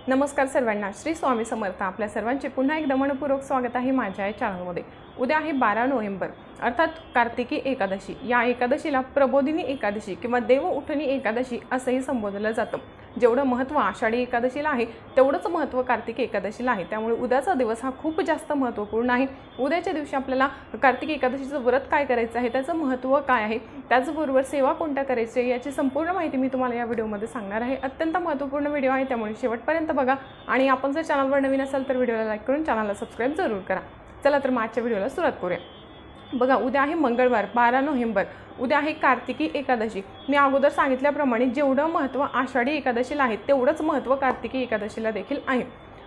नमस्कार सर्वांना, श्री स्वामी समर्थ। आपल्या सर्वांचे पुन्हा एकदा मनपूर्वक स्वागत आहे माझ्या या चॅनलमध्ये। उद्या आहे 12 नोव्हेंबर अर्थात कार्तिकी एकादशी। या एकादशीला प्रबोधिनी एकादशी किंवा देव उठणी एकादशी असेही संबोधलं जातं। जेवढं महत्त्व आषाढी एकादशीला आहे तेवढंच महत्त्व कार्तिकी एकादशीला आहे। त्यामुळे उद्याचा दिवस हा खूप जास्त महत्त्वपूर्ण आहे। उद्याच्या दिवशी आपल्याला कार्तिकी एकादशीचं व्रत काय करायचं आहे, त्याचं महत्त्व काय आहे, त्याचबरोबर सेवा कोणत्या करायची याची संपूर्ण माहिती मी तुम्हाला या व्हिडिओमध्ये सांगणार आहे। अत्यंत महत्त्वपूर्ण व्हिडिओ आहे, त्यामुळे शेवटपर्यंत बघा। आणि आपण जर चॅनलवर नवीन असाल तर व्हिडिओला लाईक करून चॅनलला सबस्क्राइब जरूर करा। चला तर आजच्या व्हिडिओला सुरुवात करूया। बघा, उद्या आहे मंगळवार 12 नोव्हेंबर। उद्या आहे कार्तिकी एकादशी। मी अगोदर सांगितल्याप्रमाणे जेवढं महत्त्व आषाढी एकादशीला आहे तेवढंच महत्त्व कार्तिकी एकादशीला देखील आहे।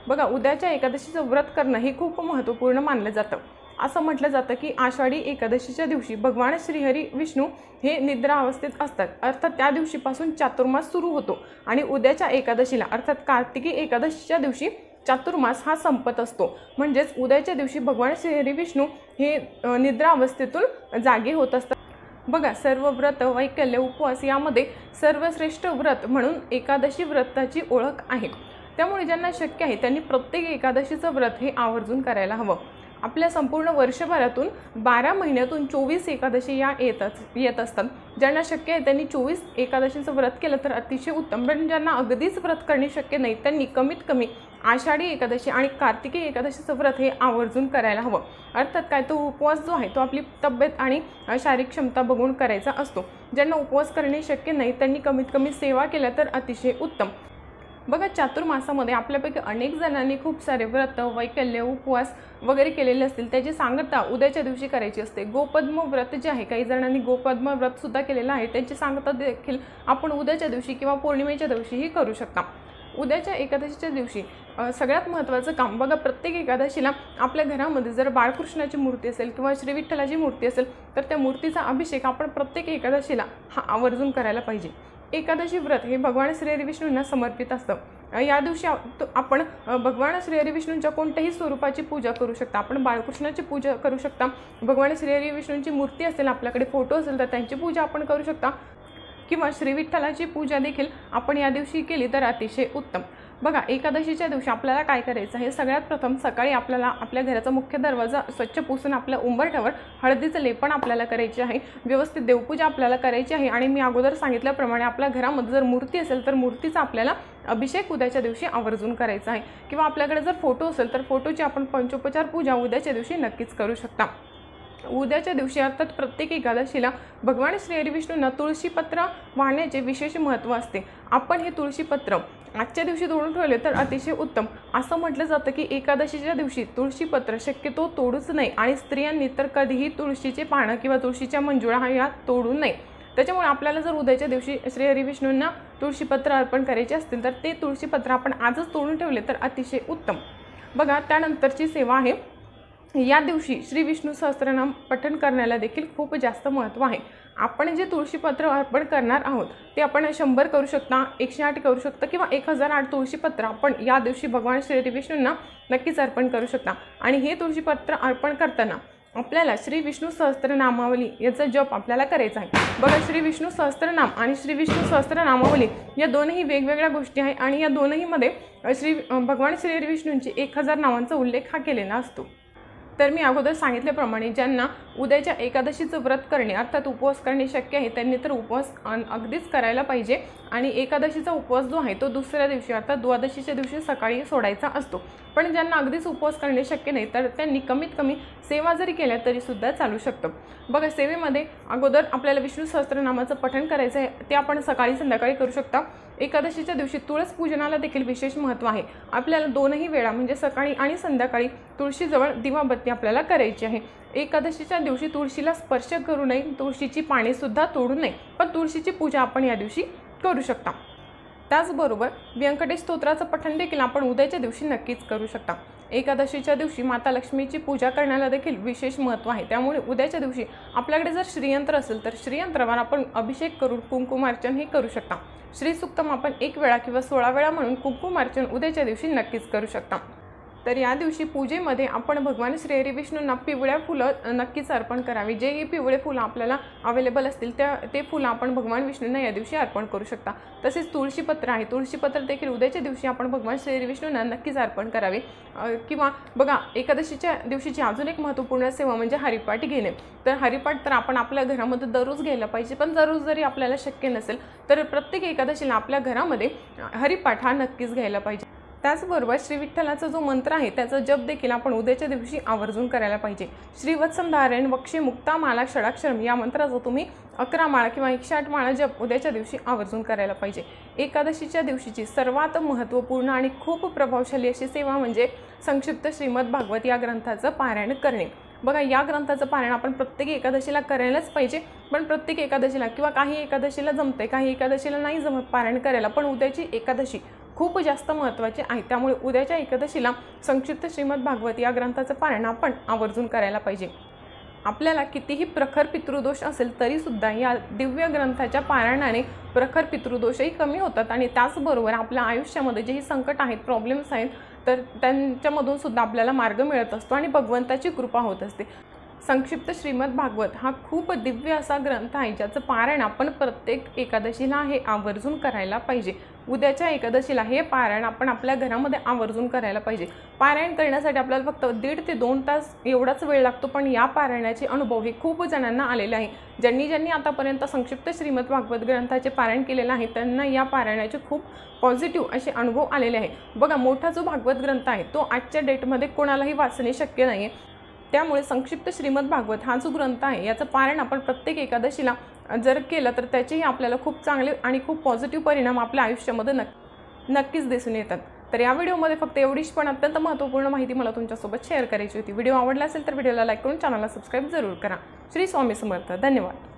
बघा, उद्याच्या एकादशीचं व्रत करणं हे खूप महत्त्वपूर्ण मानलं जातं। असं म्हटलं जातं की आषाढी एकादशीच्या दिवशी भगवान श्रीहरी विष्णू हे निद्रा अवस्थेत असतात। अर्थात त्या दिवशीपासून चातुर्मास सुरू होतो आणि उद्याच्या एकादशीला अर्थात कार्तिकी एकादशीच्या दिवशी चातुर्मास हा संपत असतो। म्हणजेच उद्याच्या दिवशी भगवान श्रीहरी विष्णू हे निद्रा अवस्थेतून जागे होत असतात। बघा, सर्व व्रत वैकल्य उपवास यामध्ये सर्वश्रेष्ठ व्रत म्हणून एकादशी व्रताची ओळख आहे। त्यामुळे ज्यांना शक्य आहे त्यांनी प्रत्येक एकादशीचं व्रत हे आवर्जून करायला हवं। आपल्या संपूर्ण वर्षभरातून 12 महिन्यातून 24 एकादशी या येत असतात। ज्यांना शक्य आहे त्यांनी 24 एकादशीचं व्रत केलं तर अतिशय उत्तम। पण ज्यांना अगदीच व्रत करणे शक्य नाही त्यांनी कमीत कमी आषाढी एकादशी आणि कार्तिकी एकादशीचं व्रत हे आवर्जून करायला हवं। अर्थात काय, तो उपवास जो आहे तो आपली तब्येत आणि शारीरिक क्षमता बघून करायचा असतो। ज्यांना उपवास करणे शक्य नाही त्यांनी कमीत कमी सेवा केल्या तर अतिशय उत्तम। बघा, चातुर्मासामध्ये आपल्यापैकी अनेक जणांनी खूप सारे व्रत वैकल्य उपवास वगैरे केलेले असतील, त्याची सांगता उद्याच्या दिवशी करायची असते। गोपद्म व्रत जे आहे, काही जणांनी गोपद्म व्रत सुद्धा केलेलं आहे, त्यांची सांगता देखील आपण उद्याच्या दिवशी किंवा पौर्णिमेच्या दिवशीही करू शकता। उद्याच्या एकादशीच्या दिवशी सगळ्यात महत्त्वाचं काम, बघा, प्रत्येक एकादशीला आपल्या घरामध्ये जर बाळकृष्णाची मूर्ती असेल किंवा श्री विठ्ठलाची मूर्ती असेल तर त्या मूर्तीचा अभिषेक आपण प्रत्येक एकादशीला हा आवर्जून करायला पाहिजे। एकादशी व्रत हे भगवान श्रीहरी विष्णूंना समर्पित असतं। या दिवशी आपण भगवान श्रीहरी विष्णूंच्या कोणत्याही स्वरूपाची पूजा करू शकता। आपण बाळकृष्णाची पूजा करू शकता, भगवान श्रीहरी विष्णूंची मूर्ती असेल, आपल्याकडे फोटो असेल तर त्यांची पूजा आपण करू शकता, किंवा श्री विठ्ठलाची पूजा देखील आपण या दिवशी केली तर अतिशय उत्तम। बघा, एकादशीच्या दिवशी आपल्याला काय करायचं आहे, सगळ्यात प्रथम सकाळी आपल्याला आपल्या घराचा मुख्य दरवाजा स्वच्छ पुसून आपल्या उंबरठ्यावर हळदीचं लेपन आपल्याला करायचे आहे। व्यवस्थित देवपूजा आपल्याला करायची आहे। आणि मी अगोदर सांगितल्याप्रमाणे आपल्या घरामध्ये जर मूर्ती असेल तर मूर्तीचा आपल्याला अभिषेक उद्याच्या दिवशी आवर्जून करायचा आहे। किंवा आपल्याकडे जर फोटो असेल तर फोटोची आपण पंचोपचार पूजा उद्याच्या दिवशी नक्कीच करू शकता। उद्याच्या दिवशी अर्थात प्रत्येक एकादशीला भगवान श्रीहरी विष्णूंना तुळशीपत्र वाहण्याचे विशेष महत्त्व असते। आपण हे तुळशीपत्र आजच्या दिवशी तोडून ठेवले तर अतिशय उत्तम। असं म्हटलं जातं की एकादशीच्या दिवशी तुळशीपत्र शक्यतो तोडूच नये आणि स्त्रियांनी तर कधीही तुळशीचे पानं किंवा तुळशीच्या मंजुळा या तोडू नये। त्याच्यामुळे आपल्याला जर उद्याच्या दिवशी श्रीहरी विष्णूंना तुळशीपत्र अर्पण करायचे असतील तर ते तुळशीपत्र आपण आजच तोडून ठेवले तर अतिशय उत्तम। बघा, त्यानंतरची सेवा आहे, या दिवशी श्री विष्णू सहस्त्रनाम पठण करण्याला देखील खूप जास्त महत्त्व आहे। आपण जे तुळशीपत्र अर्पण करणार आहोत ते आपण 100 करू शकता, 108 करू शकता किंवा 1008 तुळशीपत्र आपण या दिवशी भगवान श्री विष्णूंना नक्कीच अर्पण करू शकता। आणि हे तुळशीपत्र अर्पण करताना आपल्याला श्री विष्णू सहस्त्रनामावली याचा जप आपल्याला करायचा आहे। बघा, श्री विष्णू सहस्त्रनाम आणि श्री विष्णू सहस्त्रनामावली या दोनही वेगवेगळ्या गोष्टी आहेत आणि या दोनहीमध्ये भगवान श्री विष्णूंची 1000 नावांचा उल्लेख हा केलेला असतो। तर मी अगोदर सांगितल्याप्रमाणे ज्यांना उद्याच्या एकादशीचं व्रत करणे अर्थात उपवास करणे शक्य आहे त्यांनी तर उपवास अगदीच करायला पाहिजे। आणि एकादशीचा उपवास जो आहे तो दुसऱ्या दिवशी अर्थात द्वादशीच्या दिवशी सकाळी सोडायचा असतो। पण ज्यांना अगदीच उपवास करणे शक्य नाही तर त्यांनी कमीत कमी सेवा जरी केल्या तरी सुद्धा चालू शकतं। बघा, सेवेमध्ये अगोदर आपल्याला विष्णू सहस्त्रनामाचं पठण करायचं आहे, ते आपण सकाळी संध्याकाळी करू शकता। एकादशीच्या दिवशी तुळस पूजनाला देखील विशेष महत्त्व आहे। आपल्याला दोनही वेळा म्हणजे सकाळी आणि संध्याकाळी तुळशीजवळ दिवाबत्ती आपल्याला करायची आहे। एकादशीच्या दिवशी तुळशीला स्पर्श करू नये, तुळशीची पाने सुद्धा तोडू नये, पण तुळशीची पूजा आपण या दिवशी करू शकता। त्याचबरोबर व्यंकटेश स्तोत्राचं पठण देखील आपण उद्याच्या दिवशी नक्कीच करू शकता। एकादशीच्या दिवशी माता लक्ष्मीची पूजा करण्याला देखील विशेष महत्त्व आहे। त्यामुळे उद्याच्या दिवशी आपल्याकडे जर श्रीयंत्र असेल तर श्रीयंत्रावर आपण अभिषेक करून कुंकुमार्चन हे करू शकता। श्रीसूक्तम आपण 1 वेळा किंवा 16 वेळा म्हणून कुंकुमार्चन उद्याच्या दिवशी नक्कीच करू शकता। तर या दिवशी पूजेमध्ये आपण भगवान श्री हरी विष्णूंना पिवळ्या फुलं नक्कीच अर्पण करावी। जेही पिवळे फुलं आपल्याला अवेलेबल असतील ते फुलं आपण भगवान विष्णूंना या दिवशी अर्पण करू शकता। तसेच तुळशीपत्र आहे, तुळशीपत्र देखील उद्याच्या दिवशी आपण भगवान श्री हरी विष्णूंना नक्कीच अर्पण करावे। किंवा बघा, एकादशीच्या दिवशीची अजून एक महत्त्वपूर्ण सेवा म्हणजे हरिपाठ घेणे। तर हरिपाठ तर आपण आपल्या घरामध्ये दररोज घ्यायला पाहिजे, पण दररोज जरी आपल्याला शक्य नसेल तर प्रत्येक एकादशीला आपल्या घरामध्ये हरिपाठ हा नक्कीच घ्यायला पाहिजे। त्याचबरोबर श्री विठ्ठलाचा जो मंत्र आहे त्याचा जप देखील आपण उद्याच्या दिवशी आवर्जून करायला पाहिजे। श्रीवत्सम धारण वक्षे मुक्ता माला षडाक्षरम या मंत्राचा तुम्ही 11 माळा किंवा 108 माळा जप उद्याच्या दिवशी आवर्जून करायला पाहिजे। एकादशीच्या दिवशीची सर्वात महत्त्वपूर्ण आणि खूप प्रभावशाली अशी सेवा म्हणजे संक्षिप्त श्रीमद भागवत या ग्रंथाचं पारायण करणे। बघा, या ग्रंथाचं पारायण आपण प्रत्येक एकादशीला करायलाच पाहिजे, पण प्रत्येक एकादशीला किंवा काही एकादशीला जमते, काही एकादशीला नाही जमत पारायण करायला, पण उद्याची एकादशी खूप जास्त महत्त्वाचे आहे। त्यामुळे उद्याच्या एकादशीला संक्षिप्त श्रीमद भागवत या ग्रंथाचं पारायण आपण आवर्जून करायला पाहिजे। आपल्याला कितीही प्रखर पितृदोष असेल तरी सुद्धा या दिव्य ग्रंथाच्या पारायणाने प्रखर पितृदोषही कमी होतात आणि त्याचबरोबर आपल्या आयुष्यामध्ये जेही संकट आहेत, प्रॉब्लेम्स आहेत, तर त्यांच्यामधून सुद्धा आपल्याला मार्ग मिळत असतो आणि भगवंताची कृपा होत असते। संक्षिप्त श्रीमद भागवत हा खूप दिव्य असा ग्रंथ आहे, ज्याचं पारायण आपण प्रत्येक एकादशीला हे आवर्जून करायला पाहिजे। उद्याच्या एकादशीला हे पारायण आपण आपल्या घरामध्ये आवर्जून करायला पाहिजे। पारायण करण्यासाठी आपल्याला फक्त 1.5 ते 2 तास एवढाच वेळ लागतो, पण या पारायणाचे अनुभव हे खूप जणांना आलेले आहे। ज्यांनी आतापर्यंत संक्षिप्त श्रीमद भागवत ग्रंथाचे पारायण केलेले आहे त्यांना या पारायणाचे खूप पॉझिटिव्ह असे अनुभव आलेले आहे। बघा, मोठा जो भागवत ग्रंथ आहे तो आजच्या डेटमध्ये कोणालाही वाचणे शक्य नाही आहे, त्यामुळे संक्षिप्त श्रीमद भागवत हा जो ग्रंथ आहे याचं पारायण आपण प्रत्येक एकादशीला जर केलं तर त्याचेही आपल्याला खूप चांगले आणि खूप पॉझिटिव्ह परिणाम आपल्या आयुष्यामध्ये नक्कीच दिसून येतात। तर या व्हिडिओमध्ये फक्त एवढीच पण अत्यंत महत्त्वपूर्ण माहिती मला तुमच्यासोबत शेअर करायची होती। व्हिडिओ आवडला असेल तर व्हिडिओला लाईक करून चॅनलला सबस्क्राईब जरूर करा। श्री स्वामी समर्थ। धन्यवाद।